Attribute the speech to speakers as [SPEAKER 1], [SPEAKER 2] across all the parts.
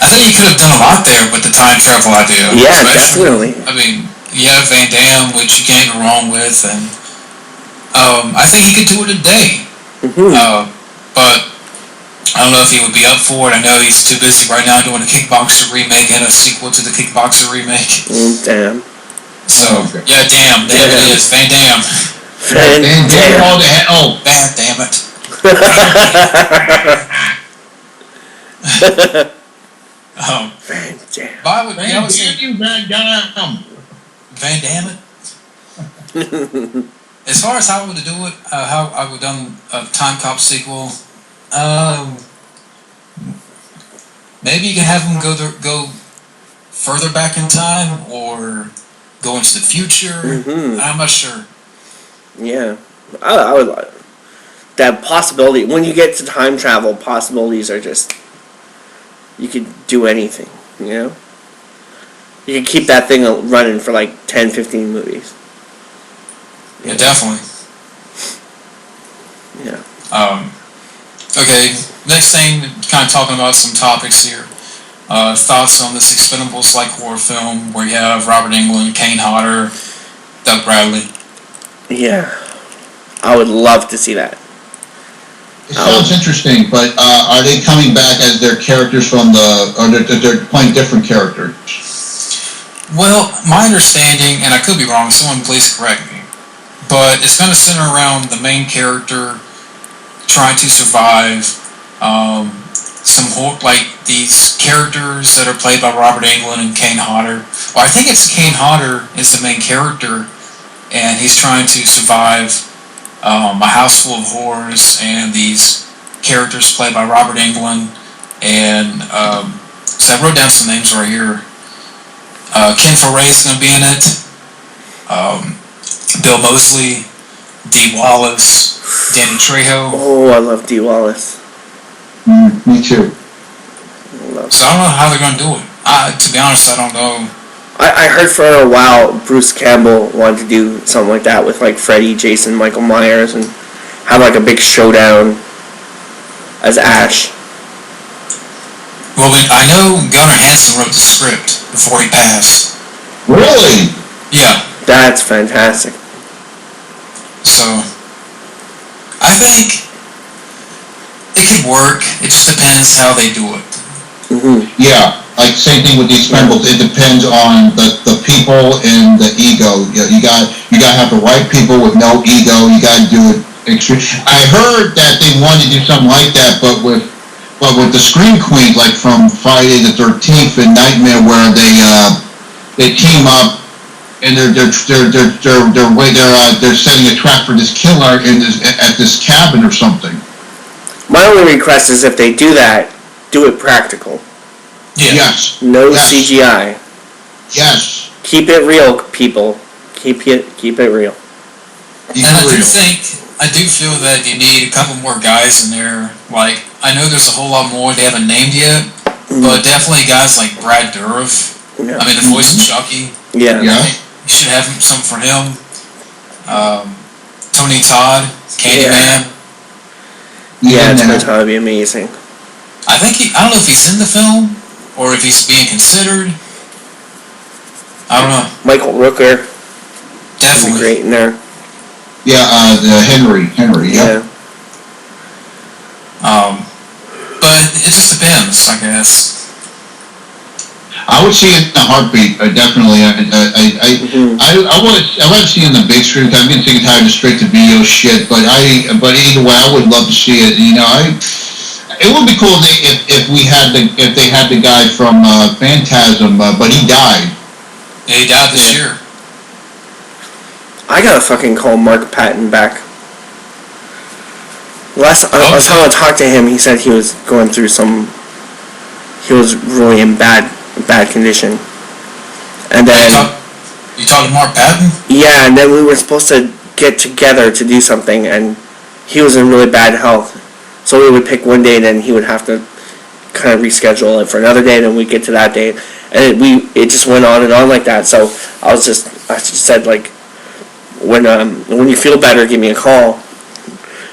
[SPEAKER 1] I think he could have done a lot there with the time travel idea.
[SPEAKER 2] Yeah,
[SPEAKER 1] especially,
[SPEAKER 2] definitely.
[SPEAKER 1] I mean, you have Van Damme, which you can't go wrong with, and I think he could do it today. But I don't know if he would be up for it. I know he's too busy right now doing a Kickboxer remake and a sequel to the Kickboxer remake.
[SPEAKER 2] Damn.
[SPEAKER 1] So, yeah, damn. There it is. Van Damme.
[SPEAKER 2] Van Damme.
[SPEAKER 1] Oh, Van damn it.
[SPEAKER 2] Van Damme.
[SPEAKER 1] Van Damme it. As far as how I would do it, how I would done a Time Cop sequel, maybe you can have him go further back in time or go into the future. I'm not sure.
[SPEAKER 2] Yeah, I would like that possibility. When you get to time travel, possibilities are just, you could do anything, you know? You can keep that thing running for like 10, 15 movies.
[SPEAKER 1] Yeah, definitely.
[SPEAKER 2] Yeah.
[SPEAKER 1] Okay, next thing, kind of talking about some topics here. Thoughts on this Expendables-like horror film where you have Robert Englund, Kane Hodder, Doug Bradley.
[SPEAKER 2] Yeah. I would love to see that.
[SPEAKER 3] It sounds interesting, but are they coming back as their characters from or they're playing different characters?
[SPEAKER 1] Well, my understanding, and I could be wrong, someone please correct me, but it's going to center around the main character trying to survive like these characters that are played by Robert Englund and Kane Hodder. Well, I think it's Kane Hodder is the main character, and he's trying to survive a house full of horrors, and these characters played by Robert Englund, and so I wrote down some names right here. Ken Foray is going to be in it. Bill Moseley, Dee Wallace, Danny Trejo.
[SPEAKER 2] Oh, I love Dee Wallace.
[SPEAKER 3] Me too.
[SPEAKER 1] So I don't know how they're going to do it. To be honest, I don't know.
[SPEAKER 2] I heard for a while Bruce Campbell wanted to do something like that with like Freddy, Jason, Michael Myers, and have like a big showdown as Ash.
[SPEAKER 1] Well, I know Gunnar Hansen wrote the script before he passed.
[SPEAKER 3] Really?
[SPEAKER 1] Yeah.
[SPEAKER 2] That's fantastic.
[SPEAKER 1] So, I think it could work. It just depends how they do it.
[SPEAKER 3] Yeah, like same thing with the Expendables. It depends on the people and the ego. You got to have the right people with no ego. You got to do it extreme. I heard that they wanted to do something like that, but with the Scream Queens, like from Friday the 13th and Nightmare, where they team up and they're setting a trap for this killer at this cabin or something.
[SPEAKER 2] My only request is if they do that, do it practical.
[SPEAKER 1] Yeah.
[SPEAKER 3] Yes.
[SPEAKER 2] No CGI.
[SPEAKER 3] Yes.
[SPEAKER 2] Keep it real, people. Keep it real.
[SPEAKER 1] And I do feel that you need a couple more guys in there. Like, I know there's a whole lot more they haven't named yet, but definitely guys like Brad Dourif.
[SPEAKER 2] Yeah.
[SPEAKER 1] I mean, the voice of Chucky.
[SPEAKER 2] Yeah.
[SPEAKER 1] You should have some for him. Tony Todd, Candyman.
[SPEAKER 2] Yeah, Tony Todd would be amazing.
[SPEAKER 1] I don't know if he's in the film or if he's being considered. I don't know.
[SPEAKER 2] Michael Rooker.
[SPEAKER 1] Definitely.
[SPEAKER 2] Great in there.
[SPEAKER 3] Yeah, Henry, yeah.
[SPEAKER 1] But it just depends, I guess.
[SPEAKER 3] I would see it in a heartbeat, definitely. I want to see it in the big screen. I'm getting sick and tired of straight to video shit. But either way, I would love to see it. You know, it would be cool if they had the guy from Phantasm, but he died.
[SPEAKER 1] Yeah, he died this year.
[SPEAKER 2] I gotta fucking call Mark Patton back. Last time I talked to him, he said he was going through he was really in bad condition. And then
[SPEAKER 1] you talking to Mark Patton?
[SPEAKER 2] Yeah, and then we were supposed to get together to do something, and he was in really bad health. So we would pick one day, and then he would have to kind of reschedule it for another day, and then we'd get to that day, and it just went on and on like that. So I just said, like, when you feel better, give me a call.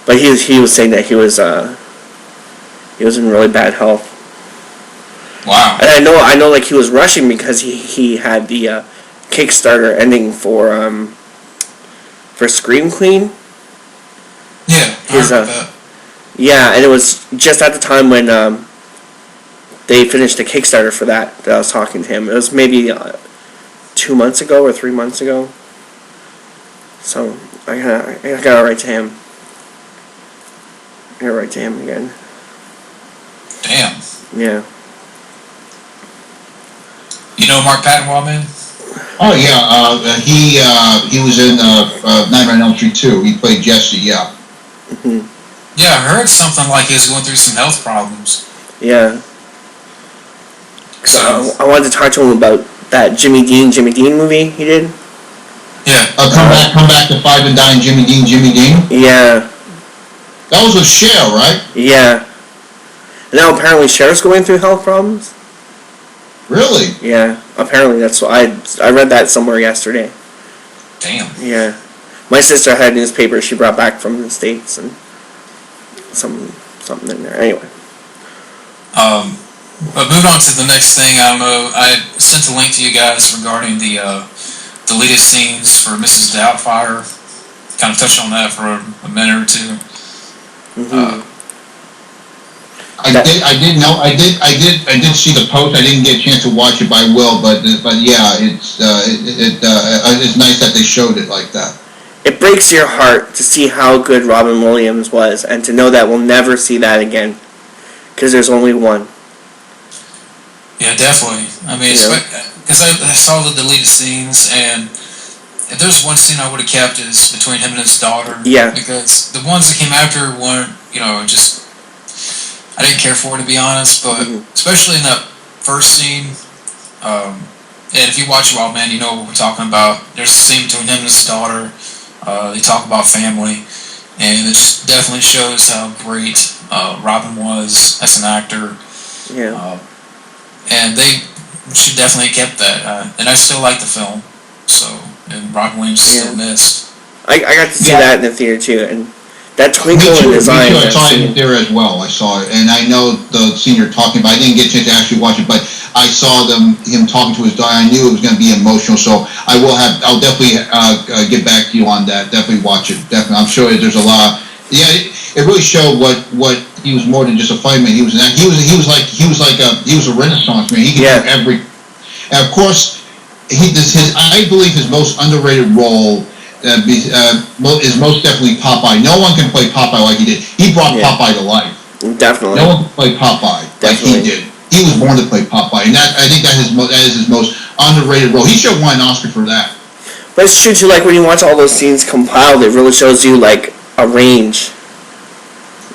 [SPEAKER 2] But he was saying that he was in really bad health.
[SPEAKER 1] Wow.
[SPEAKER 2] And I know, like he was rushing because he had the Kickstarter ending for Scream Queen.
[SPEAKER 1] Yeah, I heard about that.
[SPEAKER 2] Yeah, and it was just at the time when they finished the Kickstarter for that I was talking to him. It was maybe 2 months ago or 3 months ago. So I gotta write to him. I gotta write to him again.
[SPEAKER 1] Damn.
[SPEAKER 2] Yeah.
[SPEAKER 1] You know Mark Patton, man?
[SPEAKER 3] Oh yeah, he was in Nightmare on Elm Street 2. He played Jesse. Yeah.
[SPEAKER 2] Mhm.
[SPEAKER 1] Yeah, I heard something like he was going through some health problems.
[SPEAKER 2] Yeah.
[SPEAKER 1] So
[SPEAKER 2] I wanted to talk to him about that Jimmy Dean movie he did.
[SPEAKER 1] yeah.
[SPEAKER 3] Come back to Five and Dine. Jimmy Dean.
[SPEAKER 2] Yeah.
[SPEAKER 3] That was with Cher, right?
[SPEAKER 2] Yeah. Now apparently Cher's going through health problems.
[SPEAKER 3] Really?
[SPEAKER 2] Yeah. Apparently that's what I read that somewhere yesterday.
[SPEAKER 1] Damn.
[SPEAKER 2] Yeah. My sister had a newspaper she brought back from the States and something in there. Anyway.
[SPEAKER 1] But moving on to the next thing, I don't know. I sent a link to you guys regarding the deleted scenes for Mrs. Doubtfire. Kind of touched on that for a minute or two.
[SPEAKER 2] Mm-hmm.
[SPEAKER 3] I did see the post. I didn't get a chance to watch it, but I will. But yeah, it's nice that they showed it like that.
[SPEAKER 2] It breaks your heart to see how good Robin Williams was, and to know that we'll never see that again, because there's only one.
[SPEAKER 1] Yeah, definitely. I mean, because I saw the deleted scenes, and if there's one scene I would have kept is between him and his daughter.
[SPEAKER 2] Yeah.
[SPEAKER 1] Because the ones that came after weren't, just I didn't care for it, to be honest. But especially in that first scene, and if you watch Wild Man, you know what we're talking about. There's a scene between him and his daughter. They talk about family, and it just definitely shows how great Robin was as an actor.
[SPEAKER 2] Yeah.
[SPEAKER 1] And they should definitely have kept that. And I still like the film, and Robin Williams is still missed.
[SPEAKER 2] I got to see that in the theater too, and that twinkle in his eye.
[SPEAKER 3] I saw it in there as well. I saw it, and I know the scene you're talking about. I didn't get a chance to actually watch it, but I saw him talking to his daughter. I knew it was going to be emotional, so I'll definitely get back to you on that. Definitely watch it. Definitely, I'm sure there's a lot. Yeah, it really showed what he was more than just a fireman. He was a Renaissance man. He could do every. And of course, I believe his most underrated role is most definitely Popeye. No one can play Popeye like he did. He brought Popeye to life.
[SPEAKER 2] Definitely.
[SPEAKER 3] No one can play Popeye like he did. He was born to play Popeye, and I think that is his most underrated role. He should have won an Oscar for that.
[SPEAKER 2] But it's true too. Like when you watch all those scenes compiled, it really shows you like a range,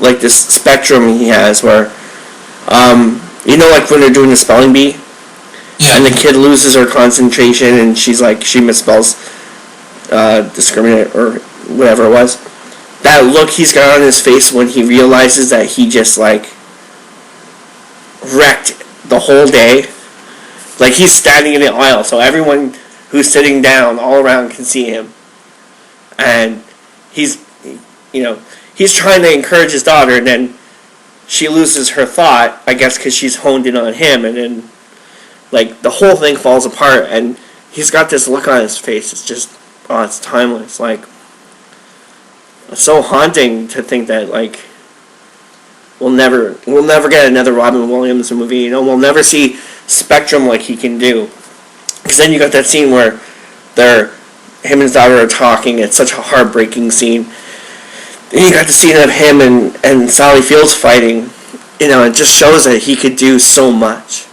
[SPEAKER 2] like this spectrum he has, where, like when they're doing the spelling bee, and the kid loses her concentration, and she misspells discriminate or whatever it was. That look he's got on his face when he realizes that he just wrecked the whole day. Like he's standing in the aisle, so everyone who's sitting down all around can see him, and he's trying to encourage his daughter, and then she loses her thought, I guess because she's honed in on him, and then the whole thing falls apart, and he's got this look on his face. It's just, it's timeless. It's so haunting to think that we'll never get another Robin Williams movie. We'll never see spectrum like he can do. Because then you got that scene where him and his daughter are talking. It's such a heartbreaking scene. And you got the scene of him and Sally Fields fighting. It just shows that he could do so much.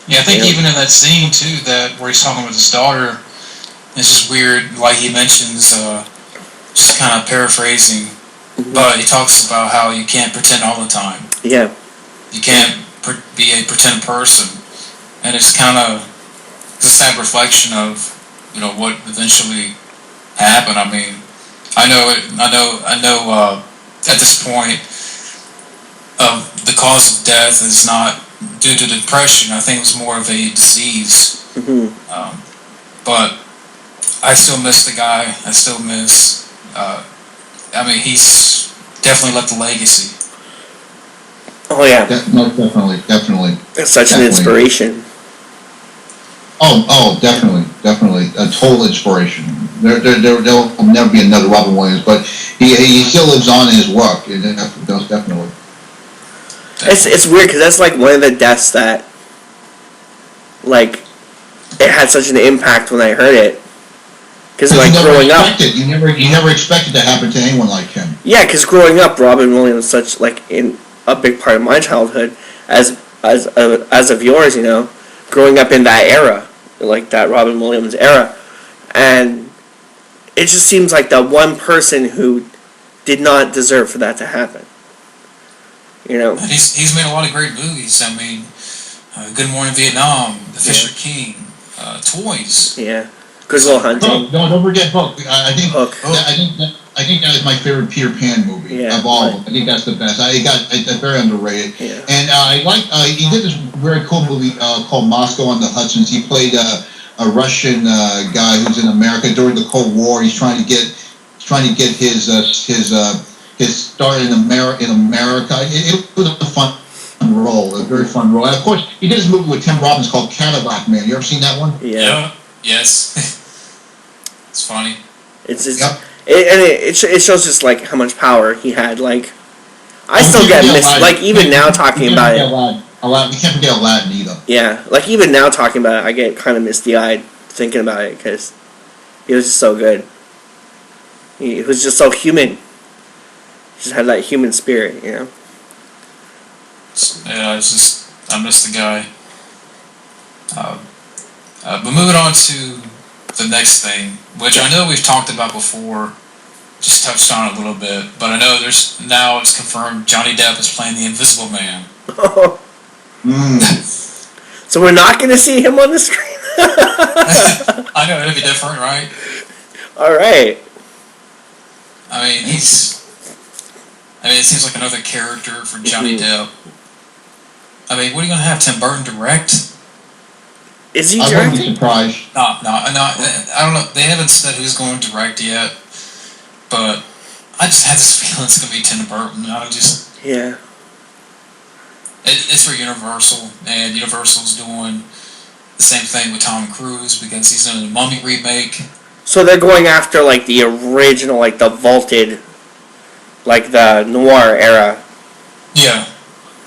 [SPEAKER 1] Yeah, I think even in that scene too, where he's talking with his daughter, it's just weird. Like he mentions, just kind of paraphrasing, but he talks about how you can't pretend all the time.
[SPEAKER 2] Yeah.
[SPEAKER 1] You can't be a pretend person, and it's kind of a sad reflection of what eventually happened. I mean, I know. At this point, the cause of death is not due to depression. I think it was more of a disease. But I still miss the guy. I still miss. He's definitely left a legacy.
[SPEAKER 2] Oh yeah,
[SPEAKER 3] Most definitely.
[SPEAKER 2] it's such an
[SPEAKER 3] Definitely.
[SPEAKER 2] inspiration.
[SPEAKER 3] Oh, definitely. A total inspiration. There'll never be another Robin Williams, but he still lives on in his work. Definitely.
[SPEAKER 2] It's weird because that's like one of the deaths that, like, it had such an impact when I heard it. Because like growing up,
[SPEAKER 3] you never expected to happen to anyone like him.
[SPEAKER 2] yeah, because growing up, Robin Williams was such like in a big part of my childhood, as of yours, you know, growing up in that era, like that Robin Williams era, and it just seems like the one person who did not deserve for that to happen. You know,
[SPEAKER 1] And he's made a lot of great movies. I mean, Good Morning Vietnam, The Fisher King, Toys.
[SPEAKER 2] yeah, Good Will Hunting,
[SPEAKER 3] Hook. Don't forget Hook. I think
[SPEAKER 2] Hook.
[SPEAKER 3] I think that is my favorite Peter Pan movie of all of them. I think that's the best. It's very underrated.
[SPEAKER 2] Yeah.
[SPEAKER 3] And I like he did this very cool movie called Moscow on the Hudsons. He played a Russian guy who's in America during the Cold War. He's trying to get his start in America. It was a fun role, a very fun role. And of course, he did this movie with Tim Robbins called Cadillac Man. You ever seen that one?
[SPEAKER 2] Yeah.
[SPEAKER 1] Yes. It's funny.
[SPEAKER 2] It's just,
[SPEAKER 3] Yep.
[SPEAKER 2] it shows just like how much power he had. Like, I still get like even now talking about it.
[SPEAKER 3] We can't forget Aladdin either.
[SPEAKER 2] Yeah, like even now talking about it, I get kind of misty-eyed thinking about it because he was just so good. He was just so human. He just had that human spirit, you know.
[SPEAKER 1] Yeah, I miss the guy. But moving on to the next thing, which I know we've talked about before, just touched on it a little bit, but I know now it's confirmed Johnny Depp is playing the Invisible Man.
[SPEAKER 2] So we're not going to see him on the screen.
[SPEAKER 1] I know, it'd be different, right?
[SPEAKER 2] All right.
[SPEAKER 1] I mean, it seems like another character for Johnny Depp. I mean, what are you going to have, Tim Burton direct?
[SPEAKER 2] Is he
[SPEAKER 3] I wouldn't be
[SPEAKER 2] directing?
[SPEAKER 3] surprised.
[SPEAKER 1] No, I don't know. They haven't said who's going to direct yet, but I just had this feeling it's going to be Tim Burton.
[SPEAKER 2] Yeah.
[SPEAKER 1] It's for Universal, and Universal's doing the same thing with Tom Cruise because he's doing a Mummy remake.
[SPEAKER 2] So they're going after like the original, like the vaulted, like the noir era.
[SPEAKER 1] Yeah.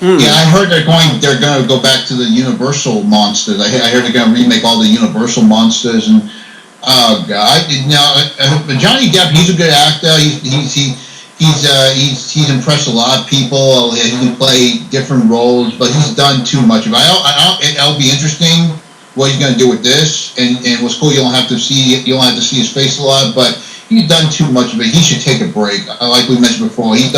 [SPEAKER 3] Yeah, I heard they're going to go back to the Universal monsters. I heard they're going to remake all the Universal monsters, and oh god, Johnny Depp, he's a good actor. He's impressed a lot of people. He can play different roles, but he's done too much of it. It'll be interesting what he's going to do with this, and what's cool, you don't have to see his face a lot, but he's done too much of it. He should take a break. Like we mentioned before, he's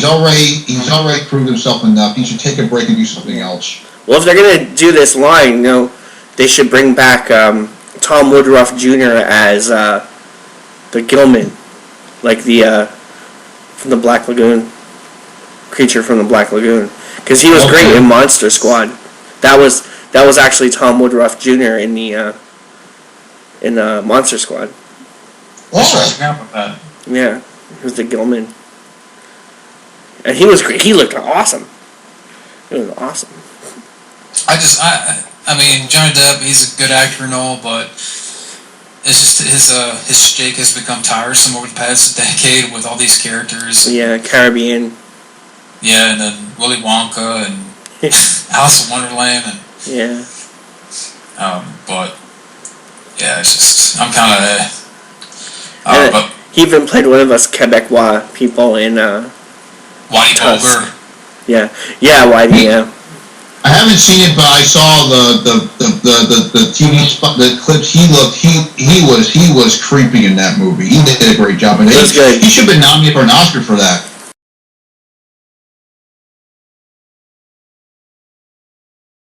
[SPEAKER 3] already proved himself enough. He should take a break and do something else.
[SPEAKER 2] Well, if they're gonna do this line, you know, they should bring back Tom Woodruff Jr. as the Gilman, like the from the Black Lagoon, creature from the Black Lagoon, because he was great in Monster Squad. That was actually Tom Woodruff Jr. in the Monster Squad.
[SPEAKER 3] Oh,
[SPEAKER 2] Yeah, he was the Gilman, and he was great. He looked awesome. It was awesome.
[SPEAKER 1] I mean, Johnny Depp, he's a good actor and all, but it's just his shtick has become tiresome over the past decade with all these characters.
[SPEAKER 2] Yeah, Caribbean.
[SPEAKER 1] Yeah, and then Willy Wonka and Alice in Wonderland, and
[SPEAKER 2] Yeah.
[SPEAKER 1] but yeah, it's just I'm kind of. But
[SPEAKER 2] he even played one of us Quebecois people in
[SPEAKER 1] Whitey Bulger.
[SPEAKER 2] Yeah, Whitey. Yeah.
[SPEAKER 3] I haven't seen it, but I saw the TV spot, the clips. He was creepy in that movie. He did a great job, and he should have been nominated for an Oscar for that.